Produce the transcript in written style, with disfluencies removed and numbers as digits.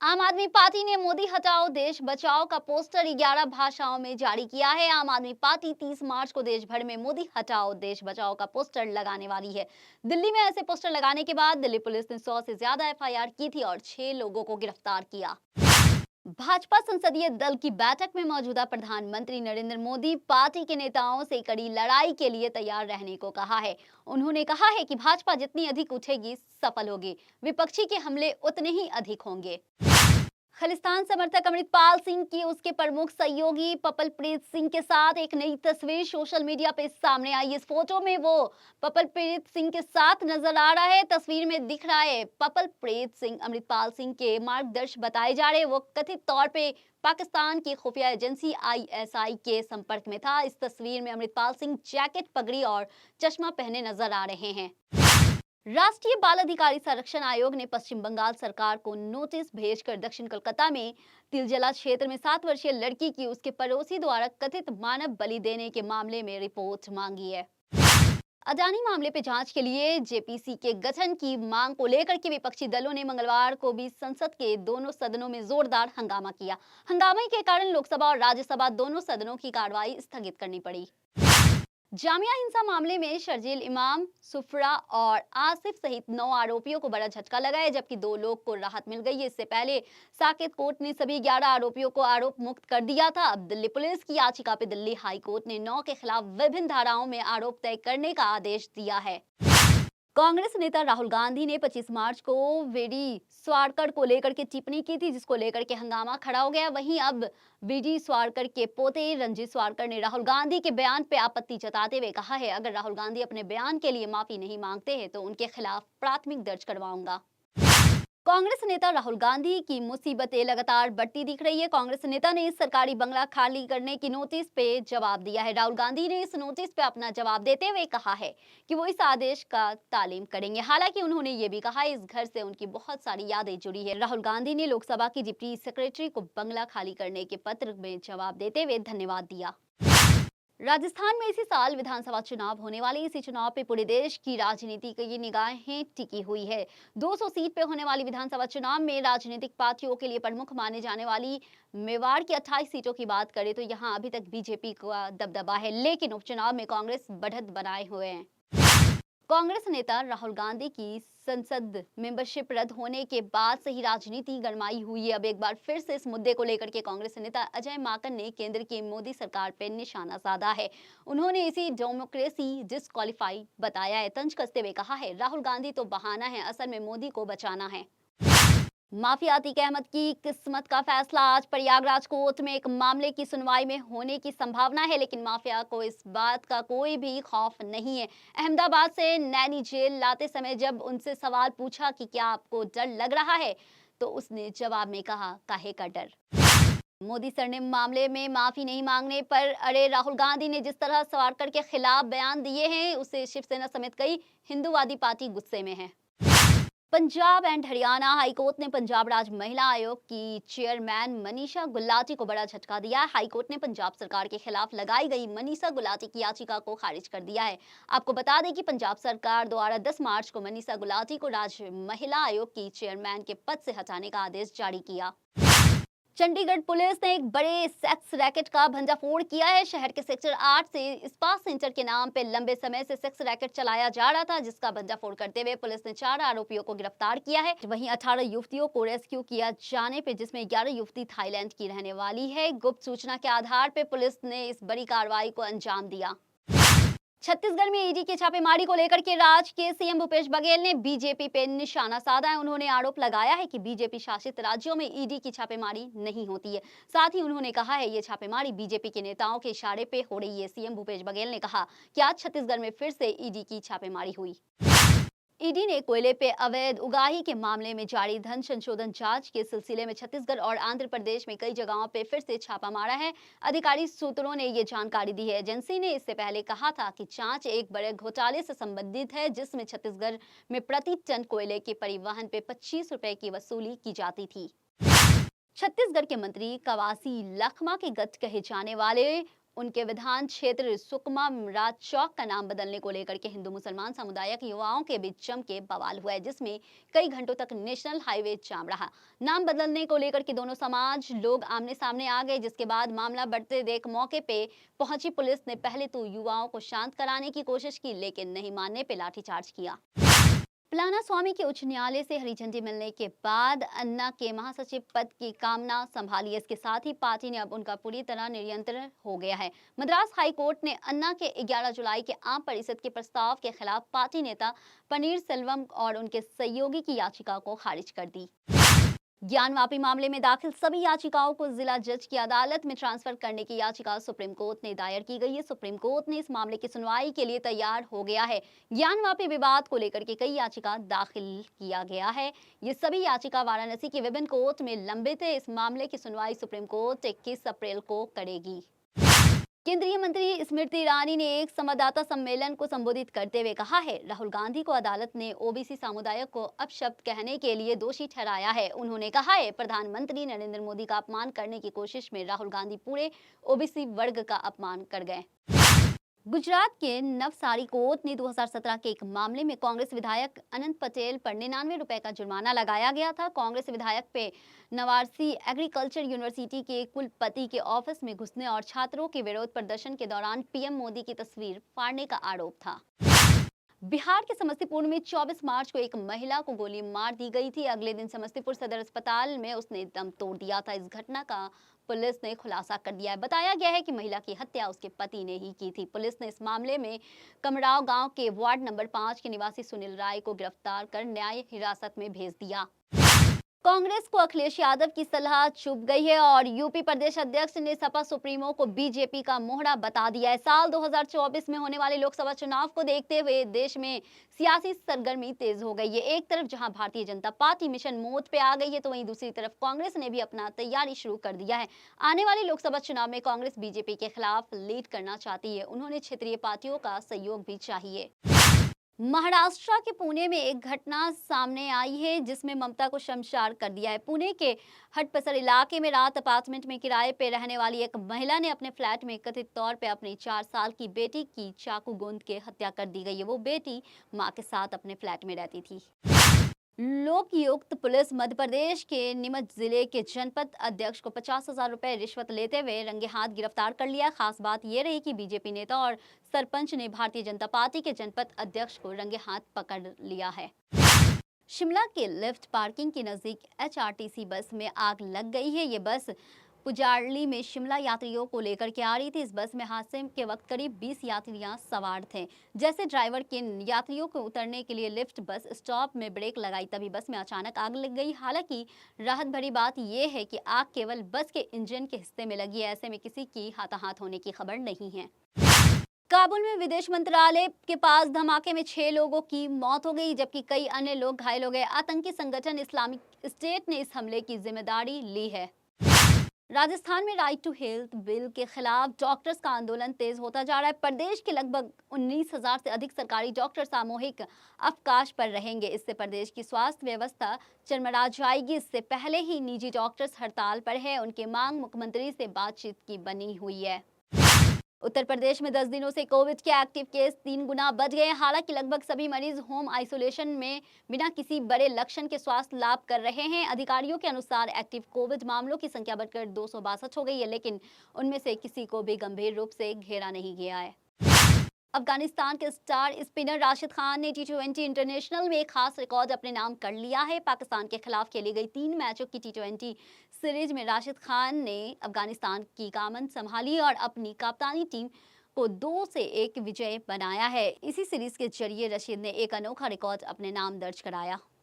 आम आदमी पार्टी ने मोदी हटाओ देश बचाओ का पोस्टर 11 भाषाओं में जारी किया है। आम आदमी पार्टी 30 मार्च को देश भर में मोदी हटाओ देश बचाओ का पोस्टर लगाने वाली है। दिल्ली में ऐसे पोस्टर लगाने के बाद दिल्ली पुलिस ने 100 से ज्यादा एफआईआर की थी और 6 लोगों को गिरफ्तार किया। भाजपा संसदीय दल की बैठक में मौजूदा प्रधानमंत्री नरेंद्र मोदी पार्टी के नेताओं से कड़ी लड़ाई के लिए तैयार रहने को कहा है। उन्होंने कहा है कि भाजपा जितनी अधिक उठेगी सफल होगी, विपक्षी के हमले उतने ही अधिक होंगे। खालिस्तान समर्थक अमृतपाल सिंह की उसके प्रमुख सहयोगी पपलप्रीत सिंह के साथ एक नई तस्वीर सोशल मीडिया पे सामने आई। इस फोटो में वो पपलप्रीत सिंह के साथ नजर आ रहा है। तस्वीर में दिख रहा है पपलप्रीत सिंह अमृतपाल सिंह के मार्गदर्शक बताए जा रहे। वो कथित तौर पे पाकिस्तान की खुफिया एजेंसी आईएसआई के संपर्क में था। इस तस्वीर में अमृतपाल सिंह जैकेट, पगड़ी और चश्मा पहने नजर आ रहे हैं। राष्ट्रीय बाल अधिकारी संरक्षण आयोग ने पश्चिम बंगाल सरकार को नोटिस भेजकर दक्षिण कोलकाता में तिलजला क्षेत्र में 7 वर्षीय लड़की की उसके पड़ोसी द्वारा कथित मानव बलि देने के मामले में रिपोर्ट मांगी है। अडानी मामले पे जांच के लिए जेपीसी के गठन की मांग को लेकर के विपक्षी दलों ने मंगलवार को भी संसद के दोनों सदनों में जोरदार हंगामा किया। हंगामे के कारण लोकसभा और राज्यसभा दोनों सदनों की कार्रवाई स्थगित करनी पड़ी। जामिया हिंसा मामले में शर्जील इमाम, सुफरा और आसिफ सहित 9 आरोपियों को बड़ा झटका लगा है, जबकि 2 लोग को राहत मिल गई है। इससे पहले साकेत कोर्ट ने सभी 11 आरोपियों को आरोप मुक्त कर दिया था। अब दिल्ली पुलिस की याचिका पर दिल्ली हाई कोर्ट ने 9 के खिलाफ विभिन्न धाराओं में आरोप तय करने का आदेश दिया है। कांग्रेस नेता राहुल गांधी ने 25 मार्च को वीडी सावरकर को लेकर के टिप्पणी की थी, जिसको लेकर के हंगामा खड़ा हो गया। वहीं अब वीडी सावरकर के पोते रंजीत सावरकर ने राहुल गांधी के बयान पे आपत्ति जताते हुए कहा है, अगर राहुल गांधी अपने बयान के लिए माफी नहीं मांगते हैं तो उनके खिलाफ प्राथमिक दर्ज करवाऊंगा। कांग्रेस नेता राहुल गांधी की मुसीबतें लगातार बढ़ती दिख रही है। कांग्रेस नेता ने इस सरकारी बंगला खाली करने की नोटिस पे जवाब दिया है। राहुल गांधी ने इस नोटिस पे अपना जवाब देते हुए कहा है कि वो इस आदेश का तालीम करेंगे। हालांकि उन्होंने ये भी कहा इस घर से उनकी बहुत सारी यादें जुड़ी है। राहुल गांधी ने लोकसभा की डिप्टी सेक्रेटरी को बंगला खाली करने के पत्र में जवाब देते हुए धन्यवाद दिया। राजस्थान में इसी साल विधानसभा चुनाव होने वाले इसी चुनाव पे पूरे देश की राजनीति की निगाहें टिकी हुई है। 200 सीट पे होने वाली विधानसभा चुनाव में राजनीतिक पार्टियों के लिए प्रमुख माने जाने वाली मेवाड़ की 28 सीटों की बात करें तो यहां अभी तक बीजेपी का दबदबा है, लेकिन उपचुनाव में कांग्रेस बढ़त बनाए हुए है। कांग्रेस नेता राहुल गांधी की संसद मेंबरशिप रद्द होने के बाद से ही राजनीति गरमाई हुई है। अब एक बार फिर से इस मुद्दे को लेकर के कांग्रेस नेता अजय माकन ने केंद्र की मोदी सरकार पर निशाना साधा है। उन्होंने इसी डेमोक्रेसी डिस्क्वालीफाई बताया है। तंज कसते हुए कहा है, राहुल गांधी तो बहाना है, असल में मोदी को बचाना है। माफिया अतीक अहमद की किस्मत का फैसला आज प्रयागराज कोर्ट में एक मामले की सुनवाई में होने की संभावना है, लेकिन माफिया को इस बात का कोई भी खौफ नहीं है। अहमदाबाद से नैनी जेल लाते समय जब उनसे सवाल पूछा कि क्या आपको डर लग रहा है, तो उसने जवाब में कहा, काहे का डर। मोदी सर ने मामले में माफी नहीं मांगने पर अरे राहुल गांधी ने जिस तरह सावरकर के खिलाफ बयान दिए हैं उसे शिवसेना समेत कई हिंदूवादी पार्टी गुस्से में है। पंजाब एंड हरियाणा हाईकोर्ट ने पंजाब राज्य महिला आयोग की चेयरमैन मनीषा गुलाटी को बड़ा झटका दिया है। हाईकोर्ट ने पंजाब सरकार के खिलाफ लगाई गई मनीषा गुलाटी की याचिका को खारिज कर दिया है। आपको बता दें कि पंजाब सरकार द्वारा 10 मार्च को मनीषा गुलाटी को राज्य महिला आयोग की चेयरमैन के पद से हटाने का आदेश जारी किया। चंडीगढ़ पुलिस ने एक बड़े सेक्स रैकेट का भंडाफोड़ किया है। शहर के सेक्टर 8 से स्पा सेंटर के नाम पे लंबे समय से सेक्स रैकेट चलाया जा रहा था, जिसका भंडाफोड़ करते हुए पुलिस ने 4 आरोपियों को गिरफ्तार किया है। वहीं 18 युवतियों को रेस्क्यू किया जाने पे, जिसमें 11 युवती थाईलैंड की रहने वाली है। गुप्त सूचना के आधार पर पुलिस ने इस बड़ी कार्रवाई को अंजाम दिया। छत्तीसगढ़ में ईडी की छापेमारी को लेकर के राज्य के सीएम भूपेश बघेल ने बीजेपी पे निशाना साधा है। उन्होंने आरोप लगाया है कि बीजेपी शासित राज्यों में ईडी की छापेमारी नहीं होती है। साथ ही उन्होंने कहा है ये छापेमारी बीजेपी के नेताओं के इशारे पे हो रही है। सीएम भूपेश बघेल ने कहा कि आज छत्तीसगढ़ में फिर से ईडी की छापेमारी हुई। ईडी ने कोयले पे अवैध उगाही के मामले में जारी धन संशोधन जांच के सिलसिले में छत्तीसगढ़ और आंध्र प्रदेश में कई जगहों पे फिर से छापा मारा है। अधिकारी सूत्रों ने ये जानकारी दी है। एजेंसी ने इससे पहले कहा था कि जांच एक बड़े घोटाले से संबंधित है, जिसमें छत्तीसगढ़ में प्रति टन कोयले के परिवहन पे 25 रुपए की वसूली की जाती थी। छत्तीसगढ़ के मंत्री कवासी लखमा के गठ कहे जाने वाले उनके विधान क्षेत्र सुकमा राज चौक का नाम बदलने को लेकर के हिंदू मुसलमान समुदाय के युवाओं के बीच जम के बवाल हुआ है, जिसमें कई घंटों तक नेशनल हाईवे जाम रहा। नाम बदलने को लेकर के दोनों समाज लोग आमने सामने आ गए, जिसके बाद मामला बढ़ते देख मौके पे पहुंची पुलिस ने पहले तो युवाओं को शांत कराने की कोशिश की, लेकिन नहीं मानने पे लाठीचार्ज किया। पलाना स्वामी के उच्च न्यायालय से हरी झंडी मिलने के बाद अन्ना के महासचिव पद की कामना संभाली है। इसके साथ ही पार्टी ने अब उनका पूरी तरह नियंत्रण हो गया है। मद्रास हाई कोर्ट ने अन्ना के 11 जुलाई के आम परिषद के प्रस्ताव के खिलाफ पार्टी नेता पनीर सेल्वम और उनके सहयोगी की याचिका को खारिज कर दी। ज्ञानवापी मामले में दाखिल सभी याचिकाओं को जिला जज की अदालत में ट्रांसफर करने की याचिका सुप्रीम कोर्ट ने दायर की गई है। सुप्रीम कोर्ट ने इस मामले की सुनवाई के लिए तैयार हो गया है। ज्ञानवापी विवाद को लेकर के कई याचिका दाखिल किया गया है। ये सभी याचिका वाराणसी की विभिन्न कोर्ट में लंबित है। इस मामले की सुनवाई सुप्रीम कोर्ट 21 अप्रैल को करेगी। केंद्रीय मंत्री स्मृति ईरानी ने एक संवाददाता सम्मेलन को संबोधित करते हुए कहा है, राहुल गांधी को अदालत ने ओबीसी समुदाय को अपशब्द कहने के लिए दोषी ठहराया है। उन्होंने कहा है, प्रधानमंत्री नरेंद्र मोदी का अपमान करने की कोशिश में राहुल गांधी पूरे ओबीसी वर्ग का अपमान कर गए। गुजरात के नवसारी कोर्ट ने 2017 के एक मामले में कांग्रेस विधायक अनंत पटेल पर 99 रुपए का जुर्माना लगाया गया था। कांग्रेस विधायक पे नवासी एग्रीकल्चर यूनिवर्सिटी के कुलपति के ऑफिस में घुसने और छात्रों के विरोध प्रदर्शन के दौरान पीएम मोदी की तस्वीर फाड़ने का आरोप था। बिहार के समस्तीपुर में 24 मार्च को एक महिला को गोली मार दी गई थी। अगले दिन समस्तीपुर सदर अस्पताल में उसने दम तोड़ दिया था। इस घटना का पुलिस ने खुलासा कर दिया है। बताया गया है कि महिला की हत्या उसके पति ने ही की थी। पुलिस ने इस मामले में कमराव गांव के वार्ड नंबर 5 के निवासी सुनील राय को गिरफ्तार कर न्याय हिरासत में भेज दिया। कांग्रेस को अखिलेश यादव की सलाह चुभ गई है और यूपी प्रदेश अध्यक्ष ने सपा सुप्रीमो को बीजेपी का मोहरा बता दिया है। साल 2024 में होने वाले लोकसभा चुनाव को देखते हुए देश में सियासी सरगर्मी तेज हो गई है। एक तरफ जहां Bharatiya Janata party mission mode पे आ गई है, तो वहीं दूसरी तरफ कांग्रेस ने भी अपना तैयारी शुरू कर दिया है। आने वाले लोकसभा चुनाव में कांग्रेस बीजेपी के खिलाफ लीड करना चाहती है। उन्होंने क्षेत्रीय पार्टियों का सहयोग भी चाहिए। महाराष्ट्र के पुणे में एक घटना सामने आई है, जिसमें ममता को शर्मसार कर दिया है। पुणे के हटपसर इलाके में रात अपार्टमेंट में किराए पे रहने वाली एक महिला ने अपने फ्लैट में कथित तौर पे अपनी 4 साल की बेटी की चाकू गोंद के हत्या कर दी गई है। वो बेटी मां के साथ अपने फ्लैट में रहती थी। लोकायुक्त पुलिस मध्य प्रदेश के नीमच जिले के जनपद अध्यक्ष को 50,000 रुपए रिश्वत लेते हुए रंगे हाथ गिरफ्तार कर लिया। खास बात यह रही कि बीजेपी नेता और सरपंच ने भारतीय जनता पार्टी के जनपद अध्यक्ष को रंगे हाथ पकड़ लिया है। शिमला के लिफ्ट पार्किंग के नजदीक एचआरटीसी बस में आग लग गई है। ये बस पुजारली में शिमला यात्रियों को लेकर के आ रही थी। इस बस में हादसे के वक्त करीब 20 यात्रियां सवार थे। जैसे ड्राइवर के यात्रियों को उतरने के लिए लिफ्ट बस स्टॉप में ब्रेक लगाई, तभी बस में अचानक आग लग गई। हालांकि राहत भरी बात यह है कि आग केवल बस के इंजन के हिस्से में लगी है। ऐसे में किसी की हाथाहाथ होने की खबर नहीं है। काबुल में विदेश मंत्रालय के पास धमाके में 6 लोगों की मौत हो गई, जबकि कई अन्य लोग घायल हो गए। आतंकी संगठन इस्लामिक स्टेट ने इस हमले की जिम्मेदारी ली है। राजस्थान में राइट टू हेल्थ बिल के खिलाफ डॉक्टर्स का आंदोलन तेज होता जा रहा है। प्रदेश के लगभग 19,000 से अधिक सरकारी डॉक्टर सामूहिक अवकाश पर रहेंगे। इससे प्रदेश की स्वास्थ्य व्यवस्था चरमरा जाएगी। इससे पहले ही निजी डॉक्टर्स हड़ताल पर है। उनकी मांग मुख्यमंत्री से बातचीत की बनी हुई है। उत्तर प्रदेश में 10 दिनों से कोविड के एक्टिव केस 3 गुना बढ़ गए हैं। हालांकि लगभग सभी मरीज होम आइसोलेशन में बिना किसी बड़े लक्षण के स्वास्थ्य लाभ कर रहे हैं। अधिकारियों के अनुसार एक्टिव कोविड मामलों की संख्या बढ़कर 262 हो गई है, लेकिन उनमें से किसी को भी गंभीर रूप से घेरा नहीं गया है। अफगानिस्तान के स्टार स्पिनर राशिद खान ने T20 इंटरनेशनल में एक खास रिकॉर्ड अपने नाम कर लिया है। पाकिस्तान के खिलाफ खेली गई 3 मैचों की T20 सीरीज में राशिद खान ने अफगानिस्तान की कमान संभाली और अपनी कप्तानी टीम को 2-1 विजय बनाया है। इसी सीरीज के जरिए रशीद ने एक अनोखा रिकॉर्ड अपने नाम दर्ज कराया।